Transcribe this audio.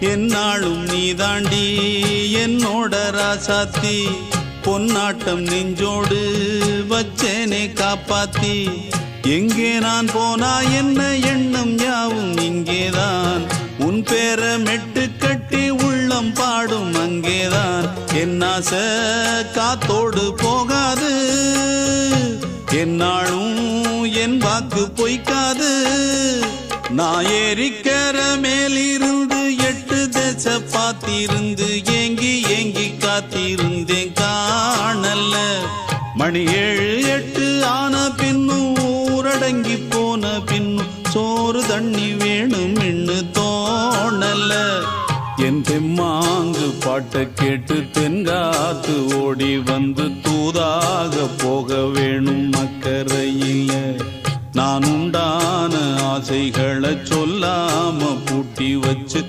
என்னாலும் நீ தாண்டி என்னோட ராசாத்தி பொன்னாட்டம் நெஞ்சோடு வச்சேனே காப்பாத்தி எங்கே நான் போனா என்ன எண்ணம் யாவும் இங்கேதான் உன் பேர மெட்டு கட்டி உள்ளம் பாடும் அங்கேதான் என் ஆசை காத்தோடு போகாது என்னாலும் என் வாக்கு பொய்க்காது நான் ஏறிக்கிற மேலிருந்து 8 தேச பார்த்திருந்து ஏங்கி ஏங்கி காத்திருந்தேன் காணல மணி 7 8 ஆன பின்னும் ஊரடங்கி போன பின்னும் சோறு தண்ணி வேணும் இன்னு தோணல என் தெம்மாங்கு பாட்டை கேட்டு தென்காத்து ஓடி வந்து தூதாக போக வேணும் அக்கறையில நான் உண்டான ஆசைகளை சொல்லாம பூட்டி வச்சு